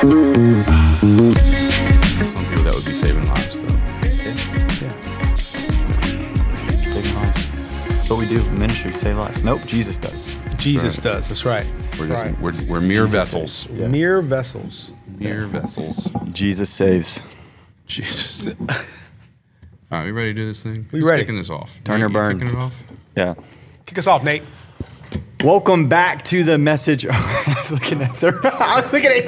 people that would be saving lives, though. Yeah. Saving lives. What we do in ministry, save lives. Nope, Jesus does. Jesus does. That's right. We're mere vessels. Yeah. Mere vessels. Mere vessels. Jesus saves. Jesus. All right, we ready to do this thing? We ready. Kicking this off. Turn or burn. Kicking it off? Yeah. Kick us off, Nate. Welcome back to the message. I was looking at their. I was looking at.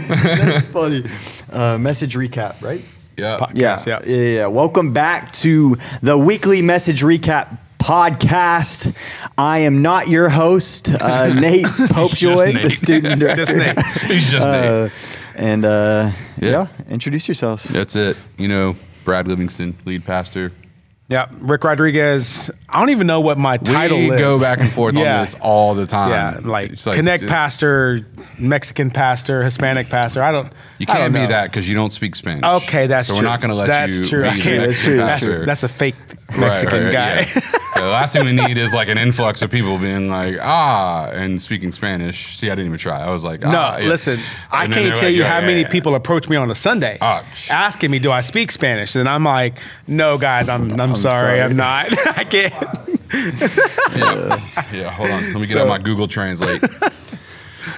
That's funny. Message recap, right? Yeah. Podcast, Yeah. Welcome back to the weekly message recap podcast. I am not your host, Nate Popejoy, the student director. Just Nate. He's just Nate. And introduce yourselves. That's it. You know, Brad Livingston, lead pastor. Yeah. Rick Rodriguez. I don't even know what my title is. We go back and forth on Yeah. this all the time. Yeah, like It's Connect pastor, Mexican pastor, Hispanic pastor. You can't be that because you don't speak Spanish. Okay, that's so true. we're not going to let that's you true. be I the can't. Mexican pastor. That's a fake Mexican guy. Yeah. The last thing we need is like an influx of people being like, and speaking Spanish. See, I didn't even try. I was like, No, yeah. listen, I And then can't they're tell like, you yeah, how yeah, many yeah. people approach me on a Sunday asking me, do I speak Spanish? And I'm like, no, guys, I'm sorry, I'm not. I can't. Yeah, hold on. Let me get out my Google Translate.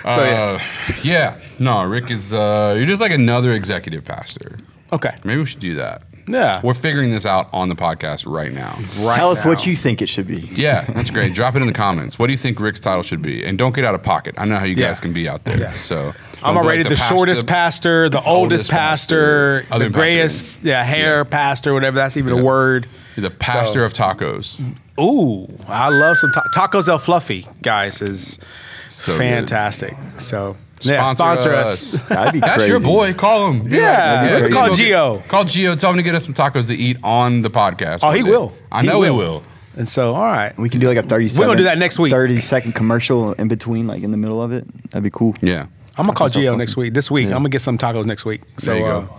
No, Rick is, you're just like another executive pastor. Okay. Maybe we should do that. Yeah. We're figuring this out on the podcast right now. Tell us what you think it should be. Yeah, that's great. Drop it in the comments. What do you think Rick's title should be? And don't get out of pocket. I know how you guys can be out there. Yeah. So I'm don't be already like the shortest pastor, the oldest pastor, Other the than greatest hair pastor, whatever that's even a word. You're the pastor of tacos. Ooh, I love some tacos El Fluffy, guys, is So fantastic. So Sponsor us. That'd be That's crazy. your boy. Call him. Yeah, let's call Gio. Call Gio. Tell him to get us some tacos to eat on the podcast. Oh, he will. I know he will. And so, all right. We can do like a 30 We're gonna do that next week. 30-second commercial in between, like in the middle of it. That'd be cool. Yeah. I'm gonna call That's so Gio fun. next week. This week, Yeah. I'm gonna get some tacos next week. So, There you go.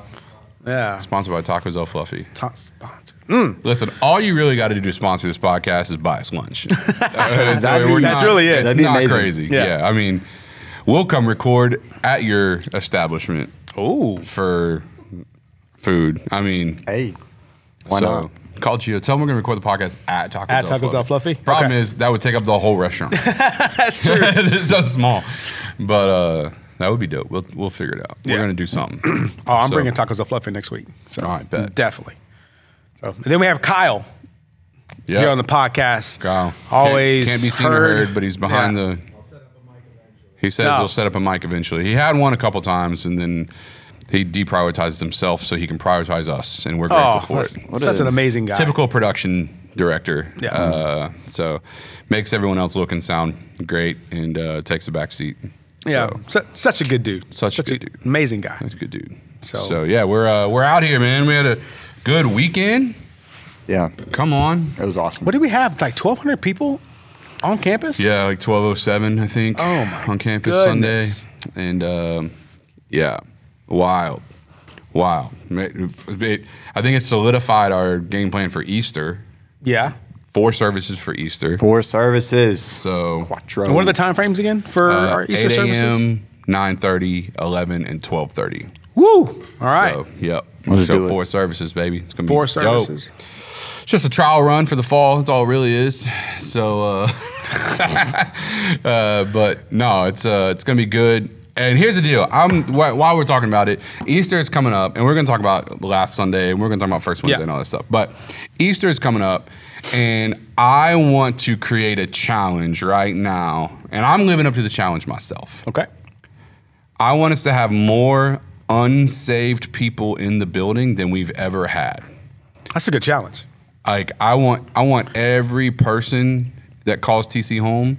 yeah. Sponsored by Tacos El Fluffy. Sponsor. Listen, all you really got to do to sponsor this podcast is buy us lunch. That's really it. It's That'd be not amazing. crazy. Yeah. Yeah. I mean, we'll come record at your establishment Ooh. for food. I mean, Hey, why not? Call Gio. Tell him we're going to record the podcast at Tacos El Fluffy? Problem Okay. is, that would take up the whole restaurant. That's true. It's so small. But that would be dope. We'll figure it out. We're Yeah. going to do something. Oh, I'm So, bringing tacos El Fluffy next week. So, All right, bet. definitely. So, and then we have Kyle yeah. here on the podcast. Kyle. Always Can't be seen or heard, but he's behind Yeah. the... He says he'll set up a mic eventually. He had one a couple times, and then he deprioritizes himself so he can prioritize us, and we're grateful for that's it. such an amazing guy. Typical production director. Yeah. So makes everyone else look and sound great, and takes a back seat. Yeah, such a good dude. Such a good dude. Amazing guy. That's a good dude. So- So yeah, we're out here, man. We had a good weekend. Yeah, Come on. it was awesome. What did we have? Like 1,200 people on campus? Yeah, like 12:07, I think. Oh, my on campus goodness. Sunday, and yeah, wild. I think it solidified our game plan for Easter. Yeah. 4 services for Easter. 4 services. So Quattro. And what are the time frames again for our Easter 8 services? a.m., 9:30, 11, and 12:30. Woo! All right. So, yep. Let's do So it. 4 services, baby. It's gonna be 4 dope. services. It's just a trial run for the fall. That's all it really is. So, but no, it's gonna be good. And here's the deal. While we're talking about it, Easter is coming up, and we're gonna talk about last Sunday, and we're gonna talk about first Wednesday Yeah. and all that stuff. But Easter is coming up, and I want to create a challenge right now, and I'm living up to the challenge myself. Okay. I want us to have more unsaved people in the building than we've ever had. That's a good challenge. Like I want every person that calls TC home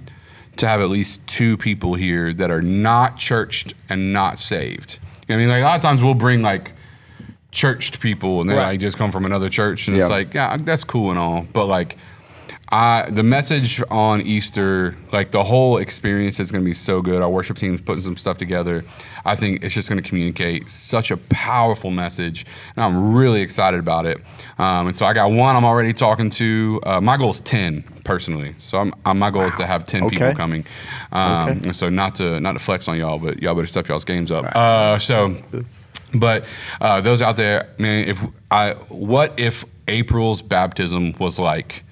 to have at least 2 people here that are not churched and not saved. You know what I mean, like a lot of times we'll bring like churched people and they Right. like just come from another church and Yeah. it's like, yeah, that's cool and all, but like The message on Easter, like the whole experience is going to be so good. Our worship team's putting some stuff together. I think it's just going to communicate such a powerful message, and I'm really excited about it. And so I got one I'm already talking to. My goal is 10 personally. So my goal is to have 10 people coming. And so not to flex on y'all, but y'all better step y'all's games up. But those out there, man, what if April's baptism was like?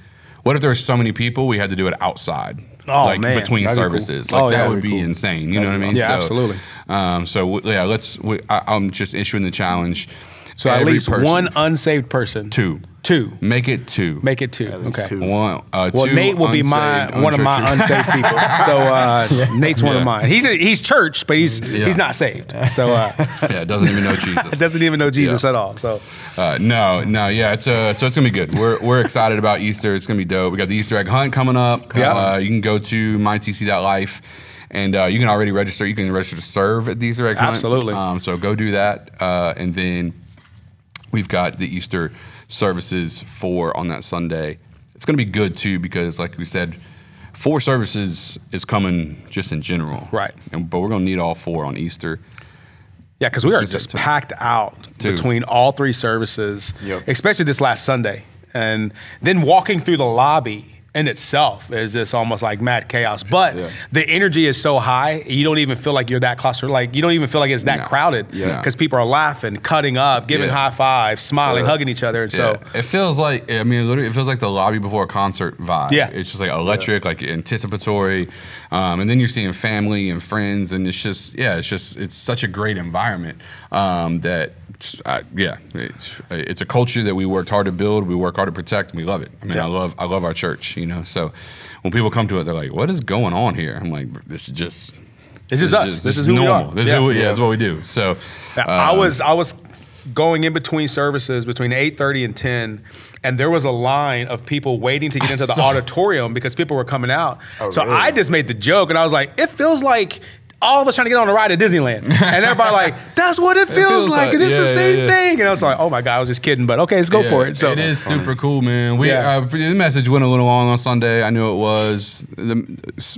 What if there were so many people we had to do it outside? Oh, like man. between services. Cool. Like that would be insane. You know what I mean? Yeah, absolutely. I'm just issuing the challenge. So at least one unsaved person. Two. Make it two. Okay. Two. Well, Nate will be one of my unsaved people. So Nate's one of mine. He's church, but he's not saved. So doesn't even know Jesus. Doesn't even know Jesus at all. So so it's gonna be good. We're excited about Easter. It's gonna be dope. We got the Easter egg hunt coming up. Yeah. You can go to mytc.life. And you can already register. You can register to serve at the Easter egg hunt. Absolutely. So go do that. And then we've got the Easter services on that Sunday. It's going to be good too because, like we said, 4 services is coming just in general. Right. But we're going to need all 4 on Easter. Yeah, because we are just packed out between all 3 services, especially this last Sunday. And then walking through the lobby in itself is just almost like mad chaos. But the energy is so high, you don't even feel like you're that clustered. Like you don't even feel like it's that crowded because people are laughing, cutting up, giving high fives, smiling, hugging each other. And so it feels like, literally, it feels like the lobby before a concert vibe. Yeah. It's just like electric, like anticipatory. And then you're seeing family and friends, and it's such a great environment that it's a culture that we worked hard to build, we work hard to protect, and we love it. I mean, I love our church, So when people come to it, they're like, "What is going on here?" I'm like, "This is us. This is who normal. we are. This is what we do." So I was going in between services between 8:30 and 10. And there was a line of people waiting to get into the auditorium because people were coming out. So really? I just made the joke, and I was like, "It feels like all of us trying to get on a ride at Disneyland." And everybody like, "That's what it feels like. And it's the same thing." And I was like, "Oh my God, I was just kidding." But okay, let's go for it. So it is super cool, man. The message went a little long on Sunday. I knew it was,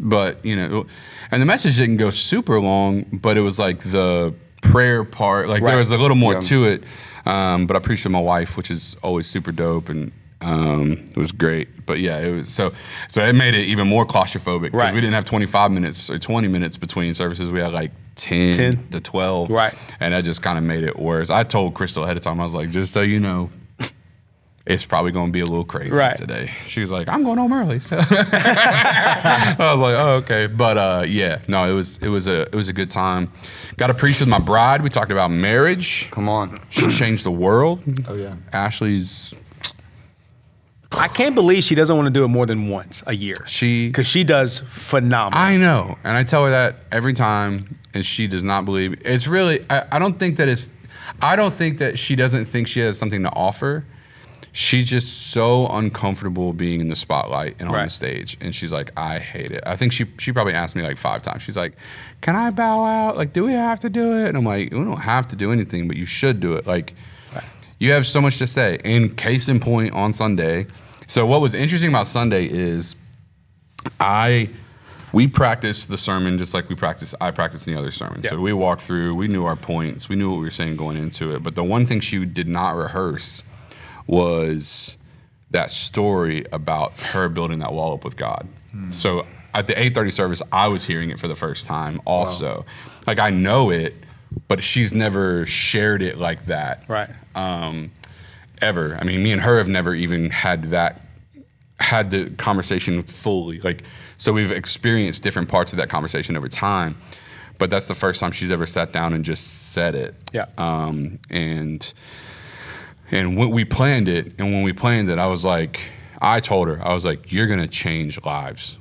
but and the message didn't go super long, but it was like the prayer part. Like there was a little more to it. But I appreciate my wife, which is always super dope, and it was great. But it was so it made it even more claustrophobic because we didn't have 25 minutes or 20 minutes between services. We had like 10 to 12, and that just kind of made it worse. I told Crystal ahead of time, I was like, just so you know, it's probably going to be a little crazy today. She was like, "I'm going home early," so I was like, "Oh, okay." But it was a good time. Got to preach with my bride. We talked about marriage. Come on, she changed the world. Oh yeah, Ashley's. I can't believe she doesn't want to do it more than once a year. Because she does phenomenal. I know, and I tell her that every time, and she does not believe. It's really. I don't think that she doesn't think she has something to offer. She's just so uncomfortable being in the spotlight and on the stage. And she's like, "I hate it." I think she probably asked me like 5 times. She's like, "Can I bow out? Like, do we have to do it?" And I'm like, "We don't have to do anything, but you should do it. Like, you have so much to say." And case in point on Sunday. So what was interesting about Sunday is we practiced the sermon just like I practiced the other sermon. Yeah. So we walked through, we knew our points, we knew what we were saying going into it. But the one thing she did not rehearse was that story about her building that wall up with God. So at the 8:30 service, I was hearing it for the first time also. Wow. Like I know it, but she's never shared it like that. Right. Ever. I mean, me and her have never even had the conversation fully. Like, so we've experienced different parts of that conversation over time, but that's the first time she's ever sat down and just said it. Yeah. And when we planned it, I told her, I was like, "You're gonna change lives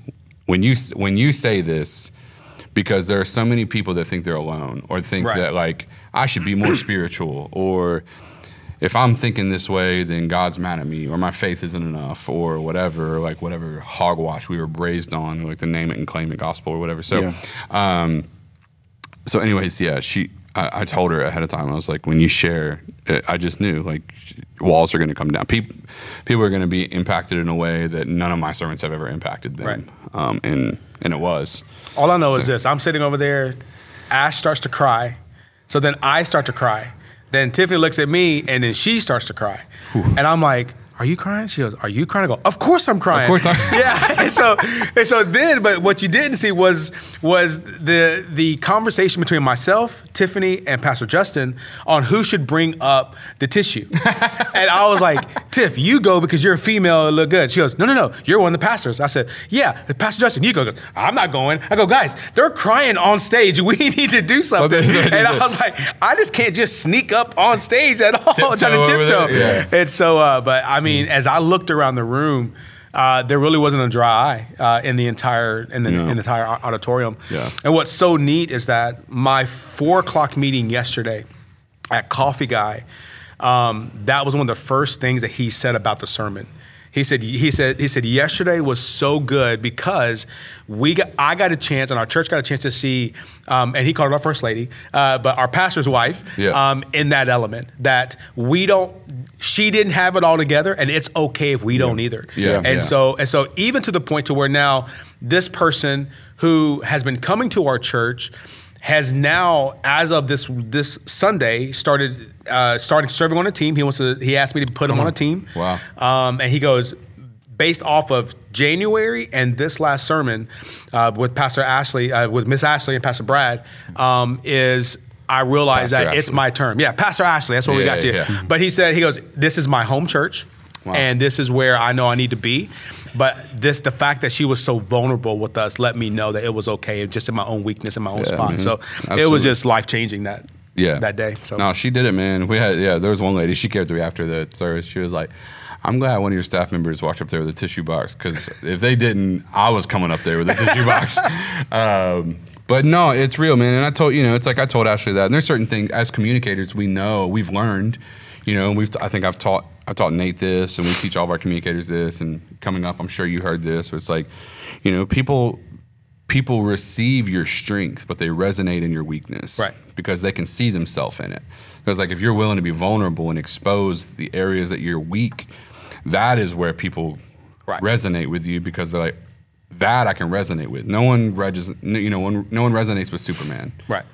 when you say this, because there are so many people that think they're alone or think that like I should be more spiritual, or if I'm thinking this way, then God's mad at me, or my faith isn't enough, or whatever, like whatever hogwash we were raised on, like the name it and claim it gospel or whatever." So, so anyways, I told her ahead of time. I was like, when you share, I just knew like walls are going to come down. People are going to be impacted in a way that none of my sermons have ever impacted them. Right. And it was. All I know is this: I'm sitting over there. Ash starts to cry, so then I start to cry. Then Tiffany looks at me, and then she starts to cry, and I'm like, "Are you crying?" She goes, "Are you crying?" I go, "Of course I'm crying." Of course I'm. Yeah. And so then, but what you didn't see was the conversation between myself, Tiffany, and Pastor Justin on who should bring up the tissue. And I was like, "Tiff, you go because you're a female and look good." She goes, No, you're one of the pastors. I said, "Yeah, Pastor Justin, you go." "I'm not going." I go, "Guys, they're crying on stage. We need to do something." And I was like, I just can't just sneak up on stage at all, trying to tiptoe. Yeah. And so, but I mean, as I looked around the room, there really wasn't a dry eye in the entire auditorium. Yeah. And what's so neat is that my 4 o'clock meeting yesterday at Coffee Guy, that was one of the first things that he said about the sermon. He said yesterday was so good because I got a chance, and our church got a chance to see, and he called it our first lady, but our pastor's wife, in that element that she didn't have it all together, and it's okay if we don't either. So even to the point to where now this person who has been coming to our church has now, as of this Sunday, started serving on a team. He asked me to put him on a team. Wow. And he goes, based off of January and this last sermon with Pastor Ashley, with Miss Ashley and Pastor Brad, I realized that it's my term. Yeah, Pastor Ashley, that's what we got to. Yeah. But he goes, this is my home church, and this is where I know I need to be. But the fact that she was so vulnerable with us let me know that it was okay, just in my own weakness, in my own spot. Man. So It was just life-changing that day. So. No, she did it, man. There was one lady, she came to me after the service. She was like, "I'm glad one of your staff members walked up there with a tissue box, because if they didn't, I was coming up there with a tissue box." But no, it's real, man. And I told, it's like I told Ashley that. And there's certain things, as communicators, we've learned, I think I've taught Nate this, and we teach all of our communicators this, and coming up, I'm sure you heard this, where it's like, people receive your strength, but they resonate in your weakness. Right. Because they can see themselves in it. Because like if you're willing to be vulnerable and expose the areas that you're weak, that is where people resonate with you, because they're like, that I can resonate with. No one resonates with Superman. Right.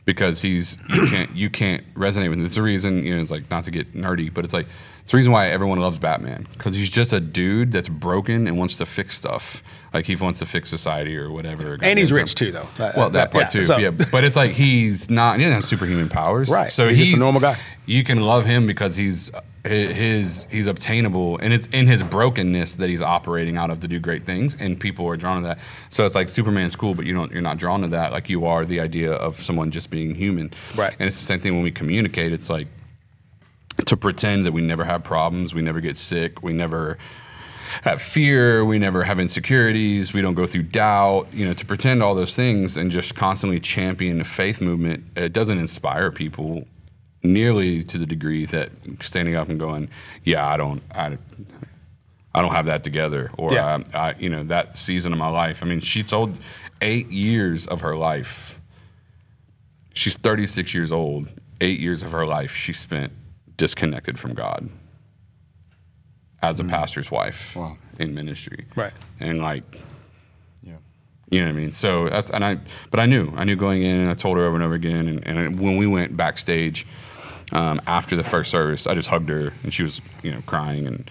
Because you can't resonate with him. It's the reason, it's like, not to get nerdy, but it's like, it's the reason why everyone loves Batman, because he's just a dude that's broken and wants to fix stuff. Like he wants to fix society or whatever. And he's rich too, though. Well, that part too. Yeah, but it's like he doesn't have superhuman powers. Right. So he's just a normal guy. You can love him because he's obtainable, and it's in his brokenness that he's operating out of to do great things, and people are drawn to that. So it's like Superman's cool, but you're not drawn to that like you are the idea of someone just being human. Right. And it's the same thing when we communicate. It's like, to pretend that we never have problems, we never get sick, we never have fear, we never have insecurities, we don't go through doubt, to pretend all those things and just constantly champion the faith movement, it doesn't inspire people nearly to the degree that standing up and going, yeah, I don't have that together, or that season of my life. I mean, she told 8 years of her life. She's 36 years old. 8 years of her life she spent disconnected from God as a pastor's wife in ministry. Right. And like, you know what I mean? So but I knew going in, and I told her over and over again. And when we went backstage after the first service, I just hugged her, and she was, crying, and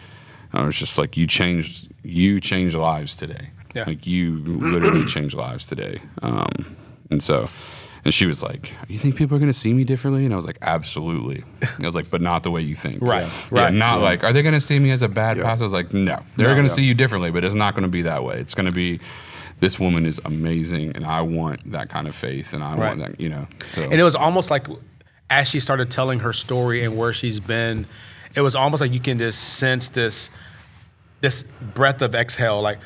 I was just like, you changed lives today. Yeah. Like you literally changed lives today. And she was like, "You think people are going to see me differently?" And I was like, "Absolutely." I was like, "But not the way you think." Right. Like, "Are they going to see me as a bad pastor?" I was like, "No, they're going to see you differently, but it's not going to be that way. It's going to be, this woman is amazing, and I want that kind of faith, and I want that, So. And it was almost like, as she started telling her story and where she's been, it was almost like you can just sense this breath of exhale, like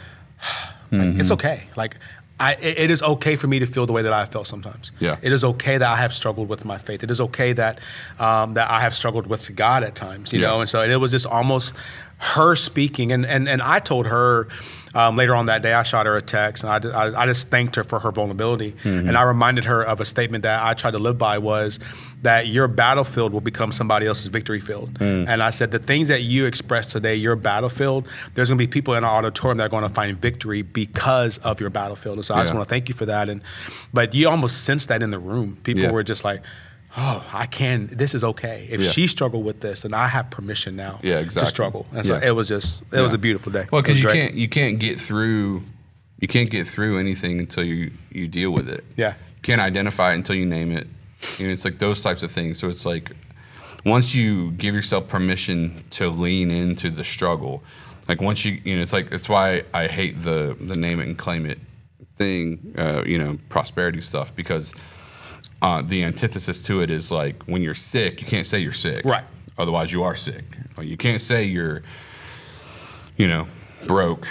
it's okay. Like, it is okay for me to feel the way that I felt sometimes. Yeah. It is okay that I have struggled with my faith. It is okay that that I have struggled with God at times, you know? And so it was just almost her speaking, and I told her later on that day, I shot her a text, and I just thanked her for her vulnerability. And I reminded her of a statement that I tried to live by, was that your battlefield will become somebody else's victory field. And I said, the things that you express today, your battlefield, there's gonna be people in our auditorium that are gonna find victory because of your battlefield. And so I just wanna thank you for that. But you almost sensed that in the room. People were just like, oh, this is okay. If she struggled with this, then I have permission now to struggle. And so it was a beautiful day. Well, because you can't get through anything until you deal with it. Yeah. You can't identify it until you name it. You know, it's like those types of things. So it's like, once you give yourself permission to lean into the struggle, like once it's why I hate the name it and claim it thing, prosperity stuff, because the antithesis to it is like, when you're sick, you can't say you're sick. Right. Otherwise you are sick. Or you can't say you're, broke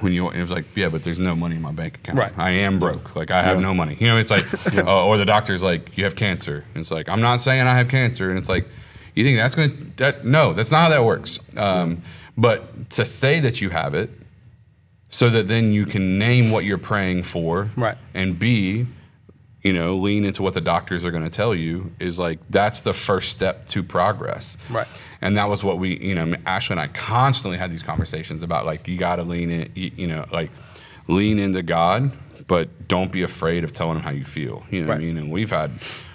when it was like, yeah, but there's no money in my bank account. Right. I am broke. Like, I have no money. It's like, or the doctor's like, you have cancer. And it's like, I'm not saying I have cancer. And it's like, you think no, that's not how that works. But to say that you have it, so that then you can name what you're praying for. Right. And lean into what the doctors are going to tell you, is like, that's the first step to progress. Right. And that was what Ashley and I constantly had these conversations about, like, you got to lean in, lean into God, but don't be afraid of telling him how you feel. You know what I mean? And we've had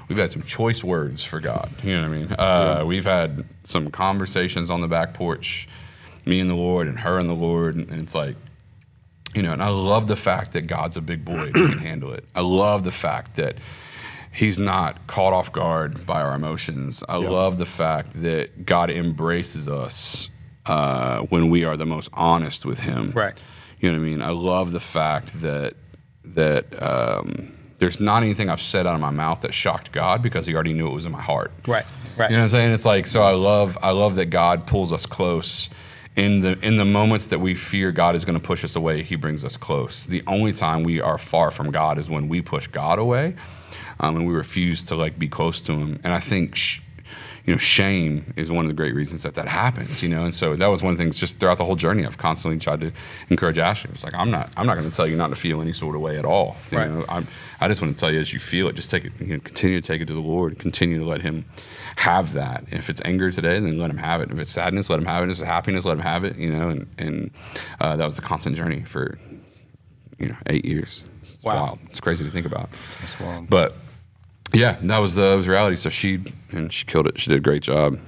some choice words for God. You know what I mean? We've had some conversations on the back porch, me and the Lord and her and the Lord. And it's like, and I love the fact that God's a big boy who can handle it. I love the fact that he's not caught off guard by our emotions. I love the fact that God embraces us when we are the most honest with him. Right. You know what I mean? I love the fact that there's not anything I've said out of my mouth that shocked God, because he already knew it was in my heart. Right. Right. You know what I'm saying? It's like, so I love that God pulls us close. In the moments that we fear God is going to push us away, he brings us close. The only time we are far from God is when we push God away, and we refuse to be close to him. And I think shame is one of the great reasons that happens. And so that was one of the things just throughout the whole journey. I've constantly tried to encourage Ashley. It's like, I'm not going to tell you not to feel any sort of way at all. I just want to tell you, as you feel it, just take it. Continue to take it to the Lord. Continue to let him have that. And if it's anger today, then let him have it. If it's sadness, let him have it. If it's happiness, let him have it. And that was the constant journey for 8 years. It's wild. It's crazy to think about. That's wild. But yeah, that was reality. So she killed it. She did a great job.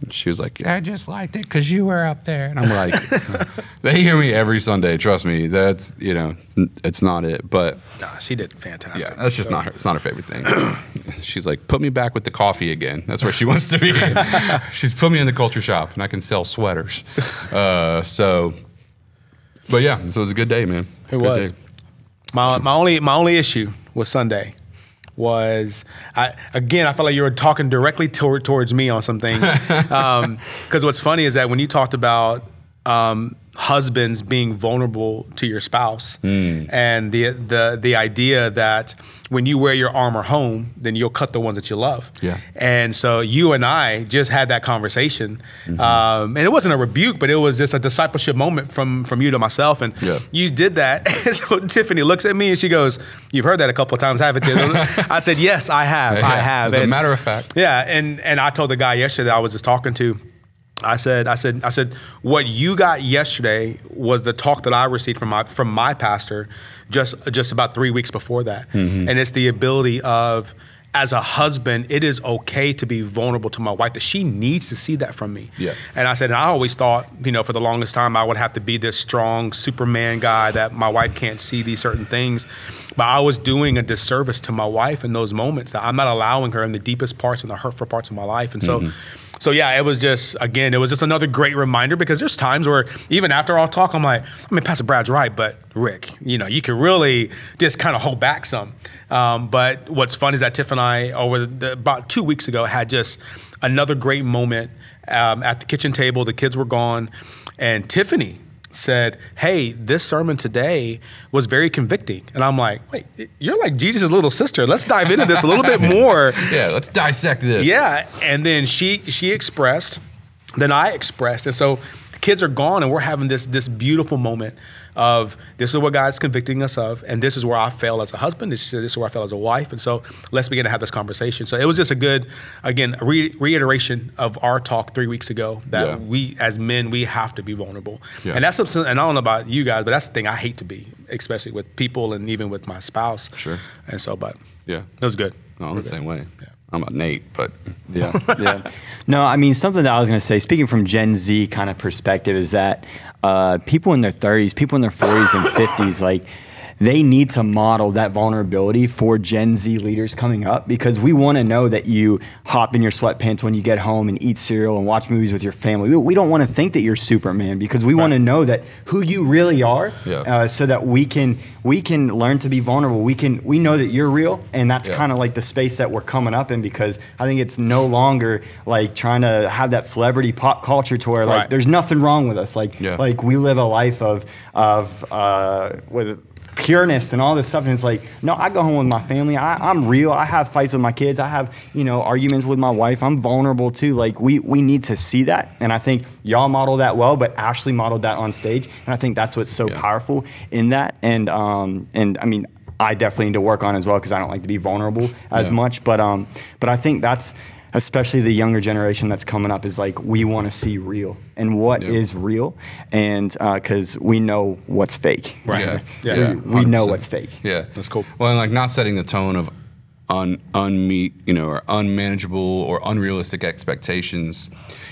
She was like, I just liked it because you were up there. And I'm like, they hear me every Sunday. Trust me. That's, it's not it. But nah, she did fantastic. Yeah, that's just not her. It's not her favorite thing. She's like, put me back with the coffee again. That's where she wants to be. She's put me in the culture shop and I can sell sweaters. But yeah, so it was a good day, man. It was. Day. My only issue was Sunday. I felt like you were talking directly towards me on some things. Because what's funny is that when you talked about husbands being vulnerable to your spouse, and the idea that when you wear your armor home, then you'll cut the ones that you love. Yeah. And so you and I just had that conversation, and it wasn't a rebuke, but it was just a discipleship moment from you to myself. And you did that. So Tiffany looks at me and she goes, "You've heard that a couple of times, haven't you?" I said, "Yes, I have. I have." As a matter of fact. Yeah. And I told the guy yesterday that I was just talking to, I said, what you got yesterday was the talk that I received from my pastor just about 3 weeks before that. And it's the ability of, as a husband, it is okay to be vulnerable to my wife, that she needs to see that from me. Yeah. And I said, and I always thought, for the longest time, I would have to be this strong Superman guy that my wife can't see these certain things. But I was doing a disservice to my wife in those moments, that I'm not allowing her in the deepest parts and the hurtful parts of my life. And so yeah, it was just another great reminder, because there's times where even after our talk, I'm like, Pastor Brad's right, but Rick, you can really just kind of hold back some. But what's fun is that Tiff and I, about 2 weeks ago, had just another great moment at the kitchen table. The kids were gone, and Tiffany said, "Hey, this sermon today was very convicting." And I'm like, "Wait, you're like Jesus' little sister. Let's dive into this a little bit more." Yeah, let's dissect this. Yeah, and then she expressed, then I expressed, and so kids are gone, and we're having this beautiful moment of this is what God's convicting us of, and this is where I fail as a husband, this is where I fail as a wife, and so let's begin to have this conversation. So it was just a good, again, reiteration of our talk 3 weeks ago that we as men, we have to be vulnerable. Yeah. And that's something, and I don't know about you guys, but that's the thing I hate to be, especially with people and even with my spouse. Sure. And so, but yeah, it was good. No, I'm the same way. Yeah. I'm about Nate, but yeah. No, I mean, something that I was going to say, speaking from Gen Z kind of perspective, is that people in their 30s, people in their 40s and 50s, like, they need to model that vulnerability for Gen Z leaders coming up, because we want to know that you hop in your sweatpants when you get home and eat cereal and watch movies with your family. We don't want to think that you're Superman, because we want to know that who you really are, so that we can learn to be vulnerable. We know that you're real, and that's kind of like the space that we're coming up in, because I think it's no longer like trying to have that celebrity pop culture to where like there's nothing wrong with us. Like we live a life of with pureness and all this stuff, and it's like, no, I go home with my family. I'm real. I have fights with my kids. I have, arguments with my wife. I'm vulnerable too. Like we need to see that, and I think y'all model that well, but Ashley modeled that on stage, and I think that's what's so powerful in that. And I mean, I definitely need to work on it as well, because I don't like to be vulnerable as much. But I think that's, especially the younger generation that's coming up, is like, we want to see real and what is real, and because we know what's fake. Right. We know what's fake. Yeah, that's cool. Well, and like not setting the tone of or unmanageable or unrealistic expectations.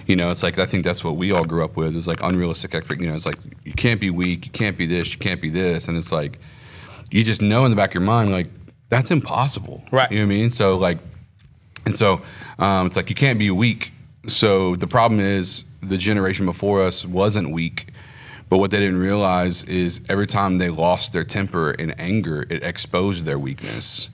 It's like, I think that's what we all grew up with. It's like unrealistic it's like, you can't be weak, you can't be this, you can't be this, and it's like, you just know in the back of your mind, like, that's impossible. Right. You know what I mean? So like. And so it's like, you can't be weak. So the problem is, the generation before us wasn't weak, but what they didn't realize is every time they lost their temper in anger, it exposed their weakness.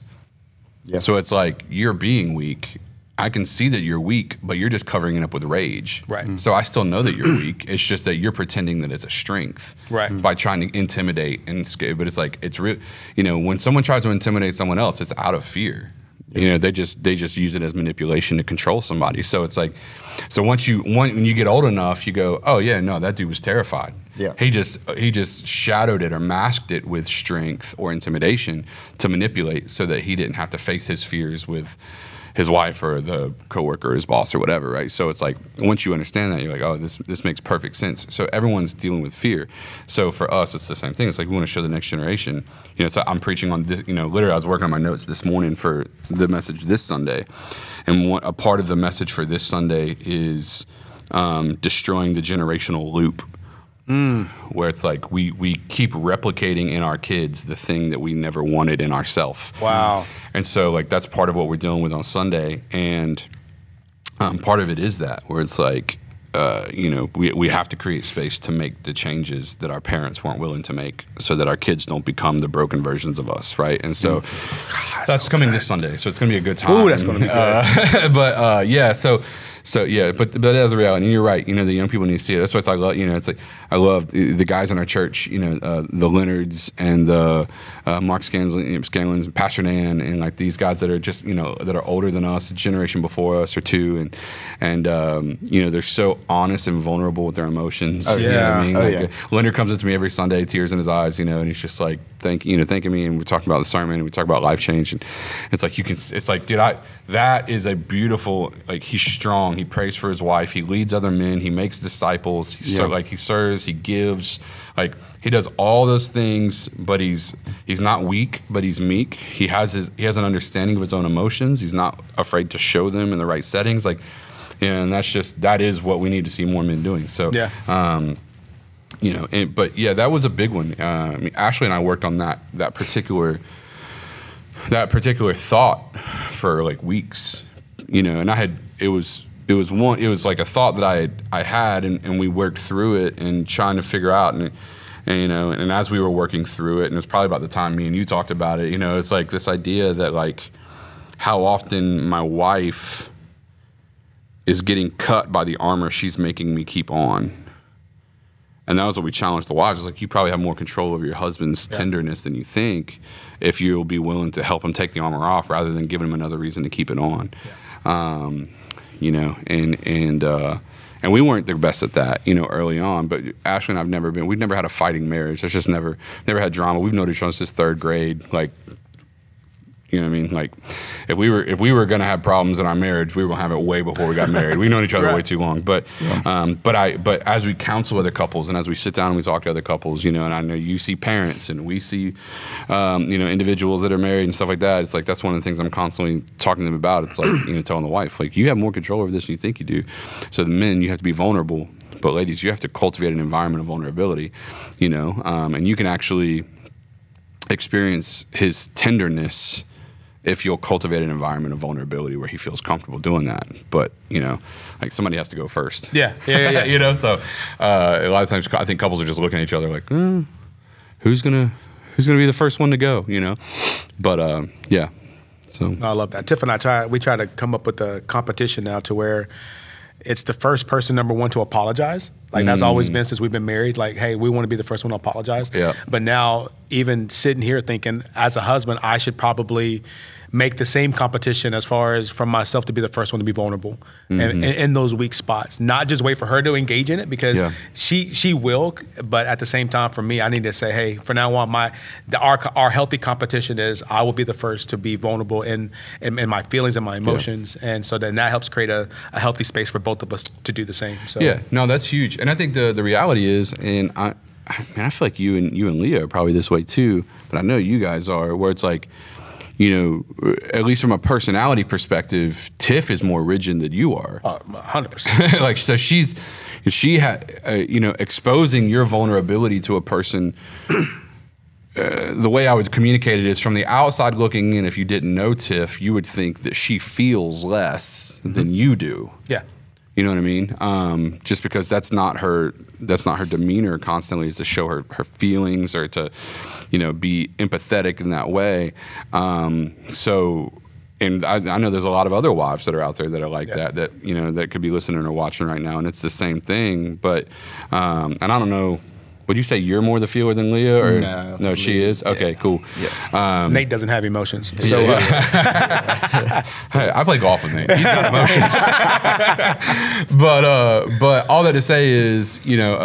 Yeah. So it's like, you're being weak. I can see that you're weak, but you're just covering it up with rage. Right. So I still know that you're weak. It's just that you're pretending that it's a strength. Right. By trying to intimidate and scare. But it's like, it's real. When someone tries to intimidate someone else, it's out of fear. They just use it as manipulation to control somebody. So it's like, so when you get old enough, you go, oh yeah, no, that dude was terrified. Yeah. He just shadowed it or masked it with strength or intimidation to manipulate, so that he didn't have to face his fears with his wife or the coworker or his boss or whatever, right? So it's like, once you understand that, you're like, oh, this makes perfect sense. So everyone's dealing with fear. So for us, it's the same thing. It's like, we want to show the next generation. So I'm preaching on this, literally I was working on my notes this morning for the message this Sunday. And a part of the message for this Sunday is destroying the generational loop. Where it's like, we keep replicating in our kids the thing that we never wanted in ourselves. Wow. And so like, that's part of what we're dealing with on Sunday. And part of it is that, where it's like, we have to create space to make the changes that our parents weren't willing to make, so that our kids don't become the broken versions of us, right? And so that's coming this Sunday. So it's going to be a good time. Ooh, that's going to be good. But yeah, so yeah, but as a reality, and you're right. The young people need to see it. That's what I love. It's like, I love the guys in our church. The Leonards and the Mark Scanlons and Pastor Dan, and like these guys that are just that are older than us, a generation before us or two, and they're so honest and vulnerable with their emotions. Oh, yeah. You know what I mean? Oh, like, Leonard comes up to me every Sunday, tears in his eyes, and he's just like, thanking me, and we're talking about the sermon, and we talk about life change, and it's like, it's like, dude, that is a beautiful, like, he's strong. He prays for his wife. He leads other men. He makes disciples. He serves. He gives. Like, he does all those things, but he's not weak, but he's meek. He has an understanding of his own emotions. He's not afraid to show them in the right settings. Like, and that is what we need to see more men doing. So, but yeah, that was a big one. Ashley and I worked on that particular thought for like weeks, and it was like a thought that I had, and we worked through it and trying to figure out, and as we were working through it, and it was probably about the time me and you talked about it, it's like this idea that, like, how often my wife is getting cut by the armor she's making me keep on. And that was what we challenged the wives. Like, you probably have more control over your husband's tenderness than you think, if you'll be willing to help him take the armor off rather than giving him another reason to keep it on. And we weren't the best at that, you know, early on. But Ashley and I've we've never had a fighting marriage. There's just never had drama. We've known each other since 3rd grade. Like, you know what I mean? Like, if we were gonna have problems in our marriage, we were gonna have it way before we got married. We've known each other way too long. But but as we counsel other couples and as we sit down and we talk to other couples, you know, and I know you see parents and we see, you know, individuals that are married and stuff like that. It's like that's one of the things I'm constantly talking to them about. It's like, you know, telling the wife, like, you have more control over this than you think you do. So the men, you have to be vulnerable, but ladies, you have to cultivate an environment of vulnerability, you know, and you can actually experience his tenderness if you'll cultivate an environment of vulnerability where he feels comfortable doing that. But, you know, like, somebody has to go first. Yeah. You know, so a lot of times I think couples are just looking at each other like, who's gonna be the first one to go, you know? But yeah. So I love that. Tiff and we try to come up with a competition now to where it's the first person, number one, to apologize. Like, that's always been since we've been married. Like, hey, we want to be the first one to apologize. Yeah. But now, even sitting here thinking, as a husband, I should probably make the same competition as far as from myself to be the first one to be vulnerable and in those weak spots. Not just wait for her to engage in it, because she will, but at the same time, for me, I need to say, hey, for now on, our healthy competition is I will be the first to be vulnerable in my feelings and my emotions, and so then that helps create a healthy space for both of us to do the same. So yeah, no, that's huge, and I think the reality is, and I feel like you and Leah are probably this way too, but I know you guys are, where it's like, you know, at least from a personality perspective, Tiff is more rigid than you are. 100%. Like, so she had, you know, exposing your vulnerability to a person. The way I would communicate it is, from the outside looking in, if you didn't know Tiff, you would think that she feels less than you do. Yeah. You know what I mean? Just because that's not her demeanor constantly, is to show her feelings or to, you know, be empathetic in that way. So, and I know there's a lot of other wives that are out there that are like that, you know, that could be listening or watching right now, and it's the same thing. But, and I don't know, would you say you're more the feeler than Leah? Or no, she is? Okay, cool. Yeah. Nate doesn't have emotions. So hey, I play golf with Nate. He's got emotions. But all that to say is, you know,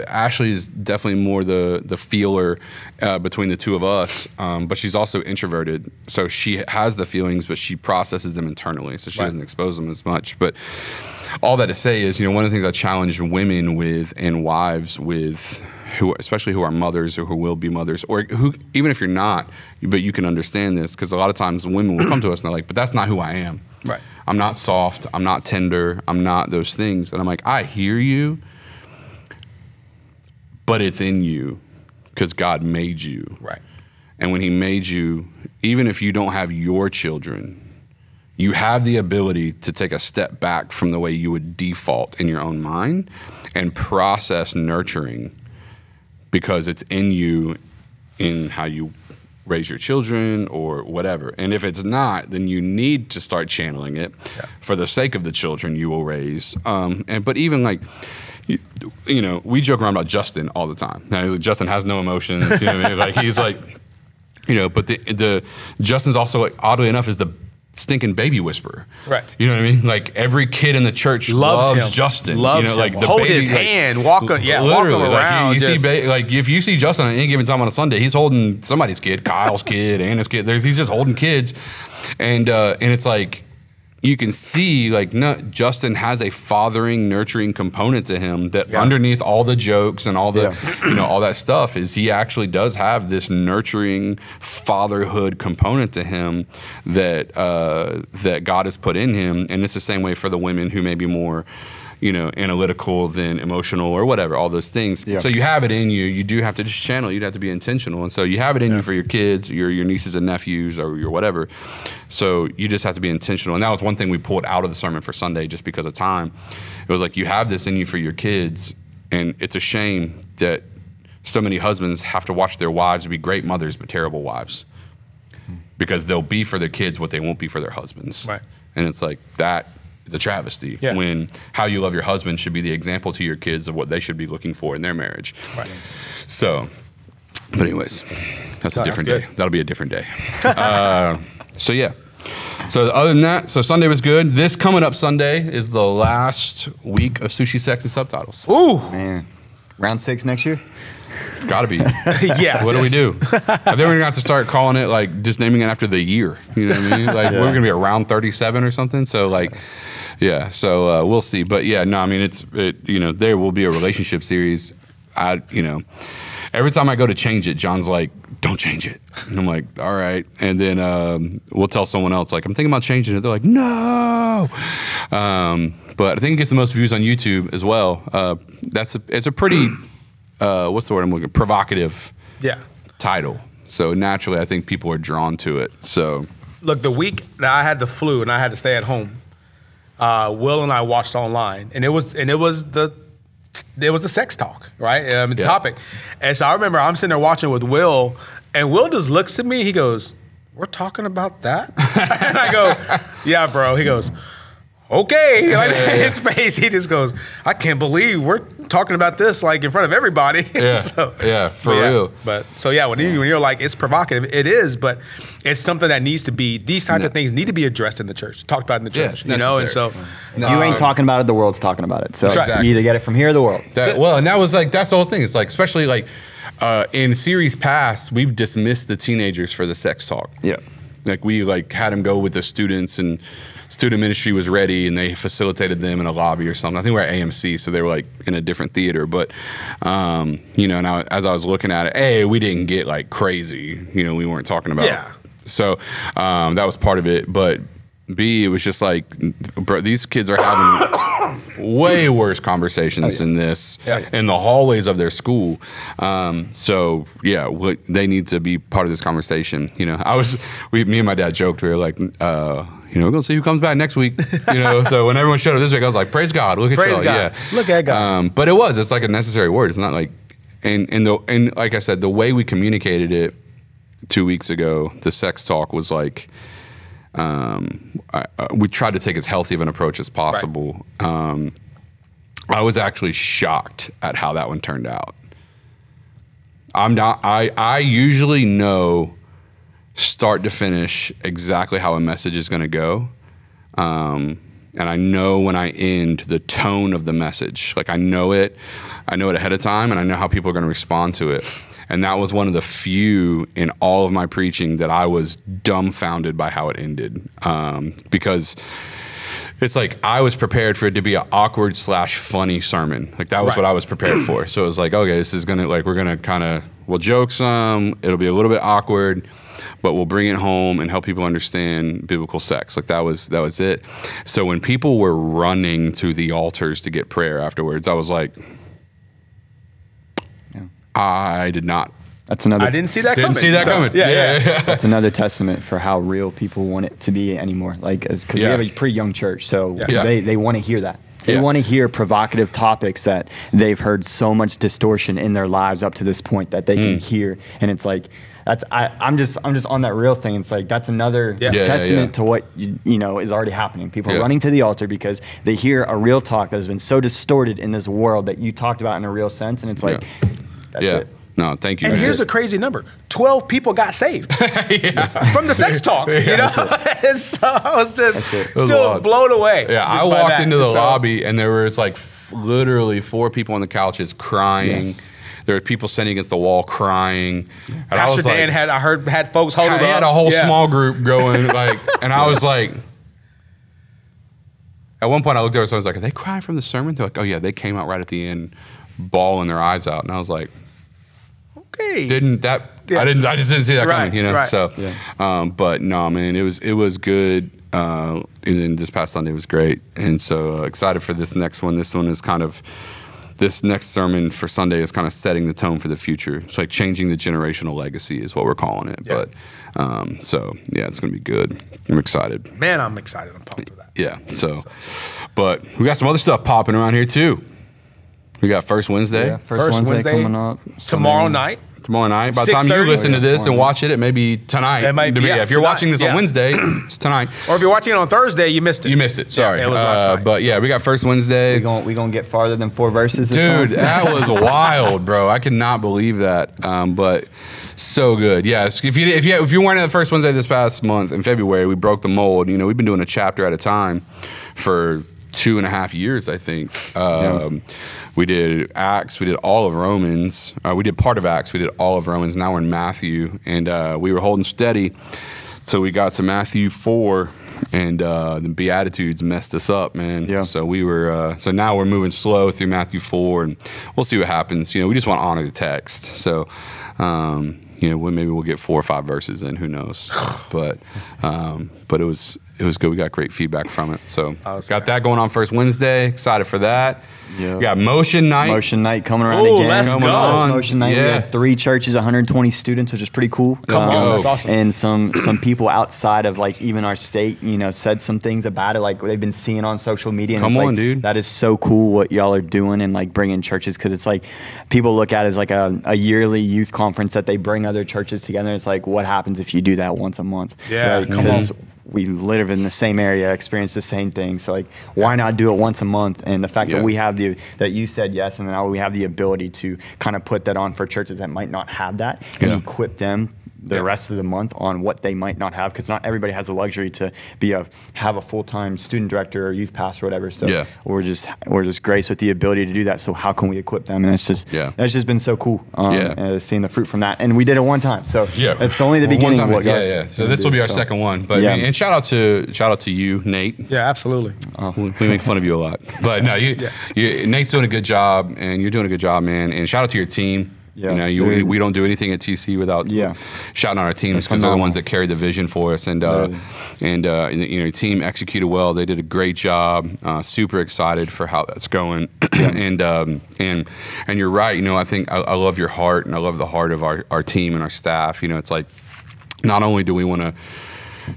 Ashley is definitely more the feeler between the two of us, but she's also introverted. So she has the feelings, but she processes them internally, so she doesn't expose them as much. But all that to say is, you know, one of the things I challenge women with and wives with, especially who are mothers or who will be mothers, or who, even if you're not, but you can understand this, because a lot of times women will come to us and they're like, but that's not who I am. Right. I'm not soft. I'm not tender. I'm not those things. And I'm like, I hear you, but it's in you because God made you. Right. And when he made you, even if you don't have your children, you have the ability to take a step back from the way you would default in your own mind and process nurturing, because it's in you, in how you raise your children or whatever. And if it's not, then you need to start channeling it for the sake of the children you will raise. But even like, you know, we joke around about Justin all the time. Now, Justin has no emotions. You know what I mean? Like, he's like, you know, but the Justin's also, like, oddly enough, is the stinking baby whisperer. Right. You know what I mean? Like, every kid in the church loves Justin. Loves you know, like him. The Hold baby, his hand, walk him around. Like, you see, like, if you see Justin at any given time on a Sunday, he's holding somebody's kid, Kyle's kid, Anna's kid. He's just holding kids, and it's like, you can see, like, no, Justin has a fathering, nurturing component to him that underneath all the jokes and all the, you know, all that stuff, is he actually does have this nurturing fatherhood component to him that that God has put in him. And it's the same way for the women who may be more, you know, analytical than emotional or whatever, all those things. Yeah. So you have it in you. You do have to just channel. You'd have to be intentional. And so you have it in you for your kids, your nieces and nephews, or your whatever. So you just have to be intentional. And that was one thing we pulled out of the sermon for Sunday just because of time. It was like, you have this in you for your kids. And it's a shame that so many husbands have to watch their wives be great mothers but terrible wives, because they'll be for their kids what they won't be for their husbands. Right. And it's like, that is a travesty when how you love your husband should be the example to your kids of what they should be looking for in their marriage. Right. So, but anyways, that's a different day. That'll be a different day. So yeah. So other than that, so Sunday was good. This coming up Sunday is the last week of Sushi, Sex, and Subtitles. Ooh, Man, round 6 next year. Gotta be. yeah. What do we do? I think we're gonna have to start calling it like just naming it after the year. You know what I mean? Like we're gonna be around 37 or something. So like, yeah. So we'll see. But yeah, no. I mean, there will be a relationship series. Every time I go to change it, John's like, "Don't change it," and I'm like, "All right." And then we'll tell someone else like, "I'm thinking about changing it." They're like, "No." But I think it gets the most views on YouTube as well. It's a pretty what's the word I'm looking? Provocative. Yeah. Title. So naturally, I think people are drawn to it. So look, the week that I had the flu and I had to stay at home, Will and I watched online, and it was the sex talk, right? The topic. And so I remember I'm sitting there watching with Will, and Will just looks at me. He goes, "We're talking about that?" And I go, "Yeah, bro." He goes, "Okay." Like his face, he just goes, "I can't believe we're talking about this like in front of everybody." Yeah, so, for real. But so yeah, when you're like, it's provocative, it is, but it's something that needs to be. These types of things need to be addressed in the church, talked about in the church. Yeah, you know, and so you ain't talking about it, the world's talking about it. So Exactly. you either get it from here or the world. And that was like that's the whole thing. It's like especially like in series past, we've dismissed the teenagers for the sex talk. Yeah. Like we had them go with the students, and student ministry was ready, and they facilitated them in a lobby or something. I think we're at AMC, so they were like in a different theater. But now as I was looking at it, A, we didn't get like crazy. We weren't talking about. Yeah. So that was part of it, but B, it was just like, bro, these kids are having way worse conversations than this in the hallways of their school. So yeah, they need to be part of this conversation. Me and my dad joked. We were like, we're gonna see who comes back next week. So when everyone showed up this week, I was like, praise God, look at praise y'all. God. Yeah, look at God. But it's like a necessary word. It's not like, and like I said, the way we communicated it 2 weeks ago, the sex talk was like. We tried to take as healthy of an approach as possible. Right. I was actually shocked at how that one turned out. I usually know start to finish exactly how a message is going to go. And I know when I end the tone of the message. Like I know it ahead of time, and I know how people are going to respond to it. And that was one of the few in all of my preaching that I was dumbfounded by how it ended. Because it's like I was prepared for it to be an awkward / funny sermon. Like that was what I was prepared for. So it was like, okay, this is gonna we're gonna we'll joke some, it'll be a little bit awkward, but we'll bring it home and help people understand biblical sex. Like that was it. So when people were running to the altars to get prayer afterwards, I was like, I did not. That's another. I didn't see that coming. Didn't see that coming. Yeah. That's another testament for how real people want it to be anymore. Like, because we have a pretty young church, so they want to hear that. They want to hear provocative topics that they've heard so much distortion in their lives up to this point that they can hear, and it's like. I'm just on that real thing. It's like that's another testament to what is already happening. People are running to the altar because they hear a real talk that has been so distorted in this world that you talked about in a real sense, and it's like that's it. No, thank you. And here's a crazy number: 12 people got saved from the sex talk. So I was just still blown away. Yeah, I walked into the lobby and there was like literally 4 people on the couches crying. Yes. There were people sitting against the wall crying. And Pastor Dan had folks holding up. He had a whole small group going and I was like, at one point I looked over and I was like, are they crying from the sermon? They're like, oh yeah, they came out right at the end, bawling their eyes out, and I was like, okay, I just didn't see that coming, Right. So, but no, man, it was good. And then this past Sunday was great, and so excited for this next one. This one is this next sermon for Sunday is kind of setting the tone for the future. It's like changing the generational legacy is what we're calling it. Yeah. But it's gonna be good. I'm excited. Man, I'm excited. I'm pumped for that. Yeah. So, but we got some other stuff popping around here too. We got First Wednesday. Yeah, First Wednesday coming up. Tomorrow night. Tomorrow night. By the time you listen to this and watch it, it may be tonight. It might be. If you're watching this on Wednesday, it's tonight. Or if you're watching it on Thursday, you missed it. You missed it. Sorry. It was last night. But we got First Wednesday. We gonna get farther than 4 verses this time? Dude, that was wild, bro. I could not believe that. But So good. Yes. If you weren't at the first Wednesday this past month in February, we broke the mold. We've been doing a chapter at a time for 2.5 years, I think. We did Acts. We did all of Romans. We did part of Acts. We did all of Romans. Now we're in Matthew, and we were holding steady. So we got to Matthew 4. And the Beatitudes messed us up, man. Yeah. So we were. So now we're moving slow through Matthew 4, and we'll see what happens. We just want to honor the text. So, maybe we'll get 4 or 5 verses in. Who knows? But it was good. We got great feedback from it. So got that going on first Wednesday. Excited for that. Yeah. We got Motion Night. Motion Night coming around again. Let's go. Motion Night. Yeah. We had 3 churches, 120 students, which is pretty cool. Let's go. That's awesome. And some people outside of even our state, said some things about it, like they've been seeing on social media. And Come on, dude. That is so cool what y'all are doing and bringing churches, because it's people look at it as a yearly youth conference that they bring other churches together. It's what happens if you do that once a month? Yeah, come on. We live in the same area, experience the same thing. So why not do it once a month? And the fact that we have that you said yes, and now we have the ability to kind of put that on for churches that might not have that, and equip them the rest of the month on what they might not have, because not everybody has the luxury to have a full-time student director or youth pastor or whatever. So we're just graced with the ability to do that. So how can we equip them? And it's just been so cool seeing the fruit from that. And we did it one time, so it's only the beginning of what God's So this will be our second one. But and shout out to you, Nate. Yeah, absolutely. We make fun of you a lot, but no, Nate's doing a good job, and you're doing a good job, man. And shout out to your team. Yeah, we don't do anything at TC without shouting out our teams, because they're the ones that carry the vision for us. And your team executed well. They did a great job. Super excited for how that's going. And you're right. I think I love your heart, and I love the heart of our team and our staff. It's not only do we want to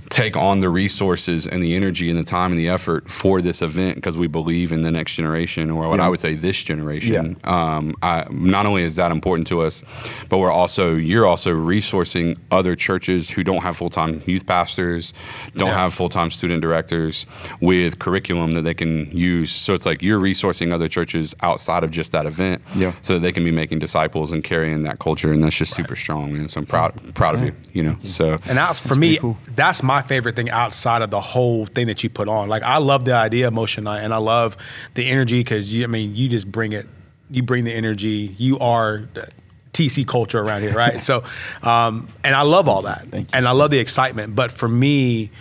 take on the resources and the energy and the time and the effort for this event, because we believe in the next generation, or what I would say this generation. Not only is that important to us, but you're also resourcing other churches who don't have full-time youth pastors, don't have full-time student directors, with curriculum that they can use. So it's you're resourcing other churches outside of just that event, so that they can be making disciples and carrying that culture. And that's just super strong, man. So I'm proud of you. So, and for me, cool. That's my favorite thing outside of the whole thing that you put on. I love the idea of Motion Night, and I love the energy, because you just bring it. You bring the energy. You are the TC culture around here, right? So, and I love all that, and I love the excitement. But for me,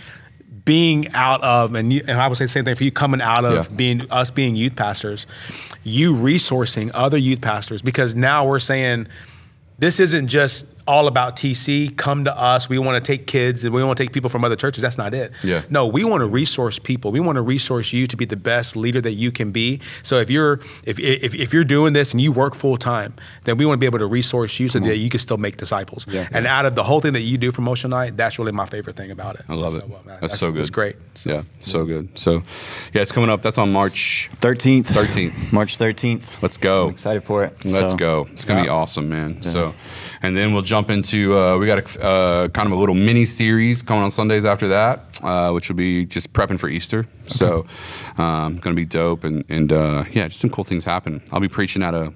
being out of, and I would say the same thing for you, coming out of being youth pastors, you resourcing other youth pastors, because now we're saying this isn't just all about TC. Come to us. We want to take kids, and we want to take people from other churches. That's not it. Yeah. No, we want to resource people. We want to resource you to be the best leader that you can be. So if you're doing this and you work full time, then we want to be able to resource you so that you can still make disciples. Yeah. And out of the whole thing that you do for Motion Night, that's really my favorite thing about it. I love it. That's so good. It's great. So good. So it's coming up. That's on March 13th. March 13th. Let's go. I'm excited for it. Let's go. It's gonna be awesome, man. Yeah. So, and then we'll jump into we got a kind of a little mini series coming on Sundays after that, which will be just prepping for Easter. Okay. So gonna be dope, and just some cool things happen. I'll be preaching at a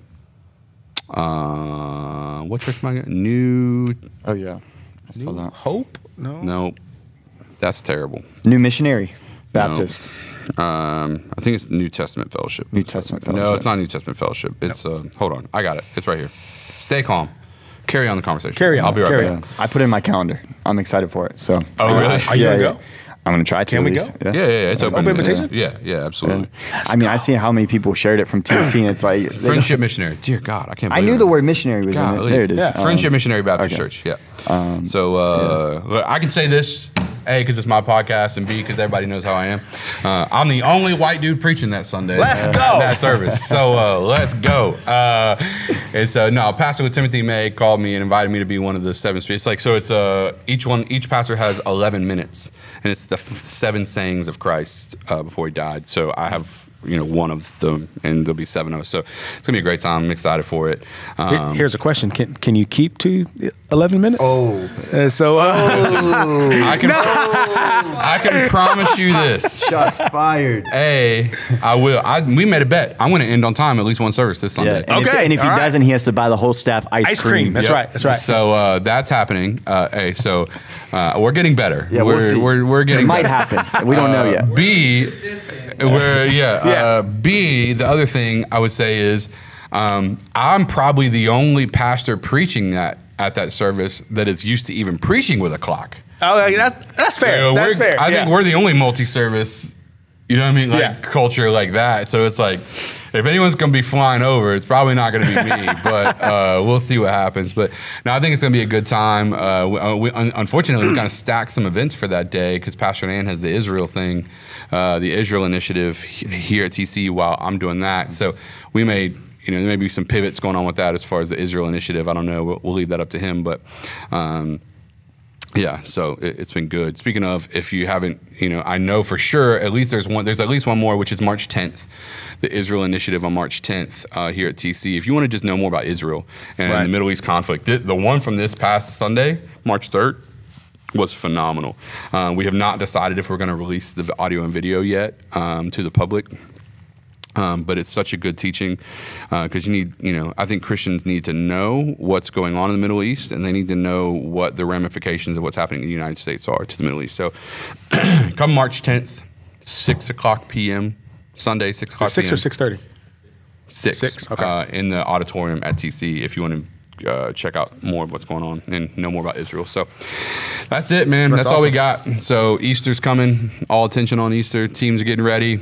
what church am I at? Oh yeah, I saw that. Hope? No, that's terrible. New Missionary Baptist. I think it's New Testament Fellowship. New Testament Fellowship. No, it's not New Testament Fellowship. It's hold on, I got it. It's right here. Stay calm. Carry on the conversation. Carry on. I'll be right back. I put it in my calendar. I'm excited for it. So. Oh really? Are you gonna go? I'm gonna try to. Can we go? Yeah. It's open invitation. Yeah, absolutely. I see how many people shared it from TC, and it's Friendship Missionary. Dear God, I can't. I knew the word missionary was in it. There it is. Yeah. Friendship Missionary Baptist Church. Yeah. I can say this. A, because it's my podcast, and B, because everybody knows how I am. I'm the only white dude preaching that Sunday. Let's go. That service. So let's go. And so Pastor Timothy May called me and invited me to be one of the 7 speakers. Each pastor has 11 minutes, and it's the 7 sayings of Christ before he died. So I have one of them, and there'll be 7 of us. So it's gonna be a great time. I'm excited for it. Here's a question: Can you keep to 11 minutes? I can promise you this. Shots fired. I will. We made a bet. I'm gonna end on time at least one service this Sunday. Yeah. And if he doesn't, he has to buy the whole staff ice cream. That's right. That's right. So that's happening. So we're getting better. Yeah, we'll see. We're getting. It might better. happen. We don't know yet. B, B. The other thing I would say is, I'm probably the only pastor preaching at that service that is used to even preaching with a clock. Oh, that's fair. That's fair. I think we're the only multi-service, you know what I mean, culture like that. So it's like, if anyone's going to be flying over, it's probably not going to be me, but we'll see what happens. But no, I think it's going to be a good time. Unfortunately, we kind of stacked some events for that day because Pastor Nan has the Israel thing, the Israel initiative here at TC while I'm doing that. So we made, there may be some pivots going on with that as far as the Israel initiative. I don't know. We'll leave that up to him, but yeah, so it's been good. Speaking of, if you haven't, I know for sure at least there's at least one more, which is March 10th, the Israel Initiative on March 10th here at TC. If you want to just know more about Israel and the Middle East conflict, the one from this past Sunday, March 3rd, was phenomenal. We have not decided if we're going to release the audio and video yet to the public. But it's such a good teaching because I think Christians need to know what's going on in the Middle East, and they need to know what the ramifications of what's happening in the United States are to the Middle East. So come March 10th, 6 o'clock p.m., Sunday, 6 o'clock p.m. 6 or 6:30? 6. Okay. In the auditorium at TC if you want to check out more of what's going on and know more about Israel. So that's it, man. That's awesome. All we got. So Easter's coming. All attention on Easter. Teams are getting ready.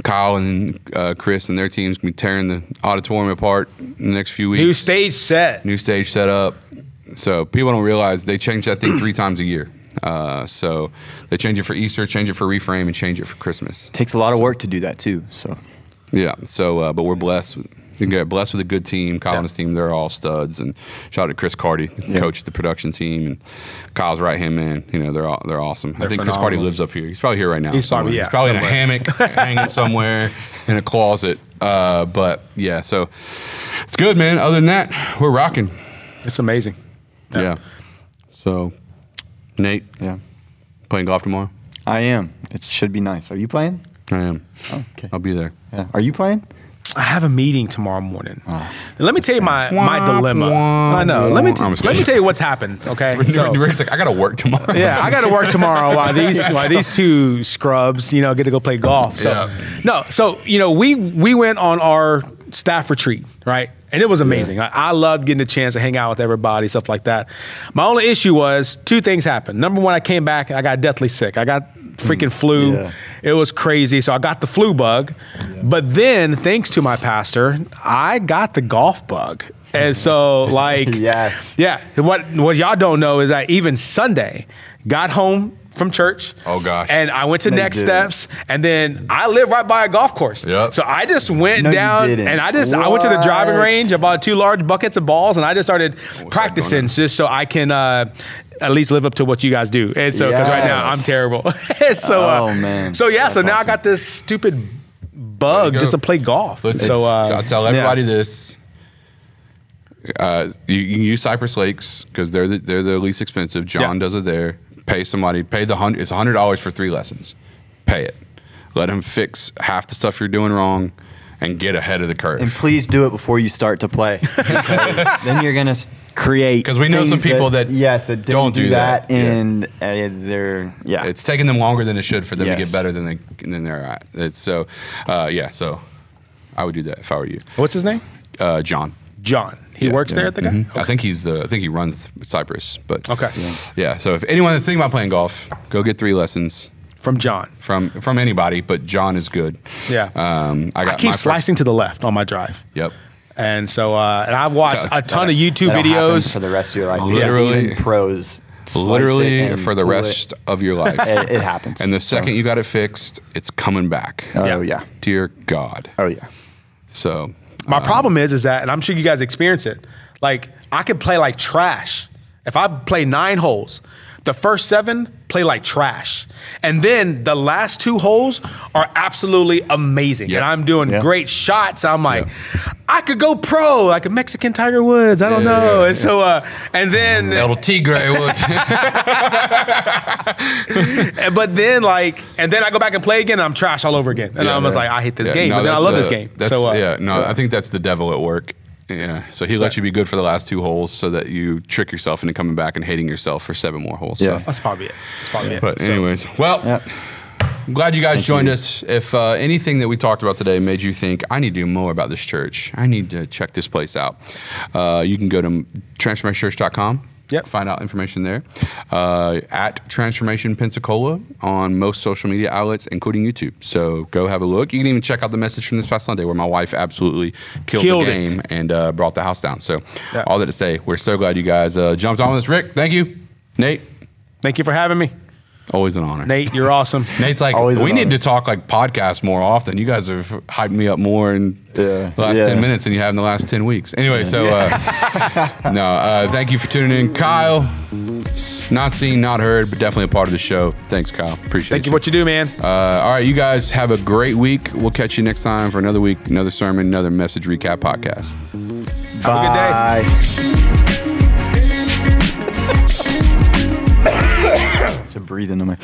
Kyle and Chris and their teams can be tearing the auditorium apart in the next few weeks. New stage set up. So people don't realize they change that thing 3 times a year. So they change it for Easter, change it for Reframe, and change it for Christmas. Takes a lot of work to do that too. So yeah. So but we're blessed. You get blessed with a good team. Kyle and his team, they're all studs. And shout out to Chris Carty, the coach of the production team, and Kyle's right hand man. They're awesome. I think phenomenal. Chris Carty lives up here. He's probably here right now. He's probably in a hammock, hanging somewhere in a closet. But yeah, so it's good, man. Other than that, we're rocking. It's amazing. Yeah. So, Nate, playing golf tomorrow? I am. It should be nice. Are you playing? I am. Oh, okay. I'll be there. Yeah. Are you playing? I have a meeting tomorrow morning. Let me tell you my dilemma. I know. Let me tell you what's happened. Okay. Rick's like, I got to work tomorrow. Yeah, I got to work tomorrow while these 2 scrubs, get to go play golf. So no. So we went on our staff retreat, right? And it was amazing. I loved getting the chance to hang out with everybody, stuff like that. My only issue was 2 things happened. Number one, I came back, I got deathly sick. I got freaking flu. Yeah. It was crazy. So I got the flu bug. Yeah. But then, thanks to my pastor, I got the golf bug. And so, yes. Yeah. What y'all don't know is that even Sunday, got home from church. Oh gosh. And I went to Next Steps, and then I live right by a golf course. Yep. So I just went down and I went to the driving range. I bought 2 large buckets of balls, and I just started practicing just so I can at least live up to what you guys do. And so because right now I'm terrible. Man. So yeah, so now I got this stupid bug just to play golf. Listen, so I'll tell everybody this. You can use Cypress Lakes because they're the least expensive. John does it there. Pay somebody. It's $100 for 3 lessons. Pay it. Let him fix half the stuff you're doing wrong, and get ahead of the curve. And please do it before you start to play, because then you're gonna create. Because we know some people that don't do that, and they're It's taking them longer than it should for them to get better than they're at. It's so So I would do that if I were you. What's his name? John. John. He works there at the guy? Mm-hmm. Okay. I think he runs Cypress. But okay. Yeah. So if anyone that's thinking about playing golf, go get 3 lessons. From John. From anybody, but John is good. Yeah. I keep slicing to the left on my drive. Yep. And so and I've watched a ton of YouTube videos for the rest of your life. Literally, even pros. Literally for the rest of your life. It happens. And the second you got it fixed, it's coming back. Oh yeah. Dear God. Oh yeah. So my problem is that, and I'm sure you guys experience it, like I could play like trash. If I play 9 holes, The first 7 play like trash. And then the last 2 holes are absolutely amazing. Yep. And I'm doing great shots. I'm like, I could go pro, like a Mexican Tiger Woods. I don't know. And so, and then El Tigre Woods. But then and then I go back and play again and I'm trash all over again. And I'm just like, I hate this game. No, but then I love this game. So, I think that's the devil at work. Yeah. So he lets you be good for the last 2 holes so that you trick yourself into coming back and hating yourself for 7 more holes. Yeah. That's probably it. But anyways, well, I'm glad you guys joined us. If anything that we talked about today made you think, I need to do more about this church, I need to check this place out, you can go to transformationchurch.com. Yep. Find out information there. At Transformation Pensacola on most social media outlets, including YouTube. So go have a look. You can even check out the message from this past Sunday where my wife absolutely killed the game and brought the house down. So all that to say, we're so glad you guys jumped on with us. Rick, thank you. Nate. Thank you for having me. Always an honor. Nate, you're awesome. Nate's like, we need to talk like podcasts more often. You guys have hyped me up more in the last 10 minutes than you have in the last 10 weeks. Anyway, so thank you for tuning in. Kyle, not seen, not heard, but definitely a part of the show. Thanks, Kyle. Appreciate it. Thank you for what you do, man. All right, you guys have a great week. We'll catch you next time for another week, another sermon, another message recap podcast. Have a good day. To breathe into my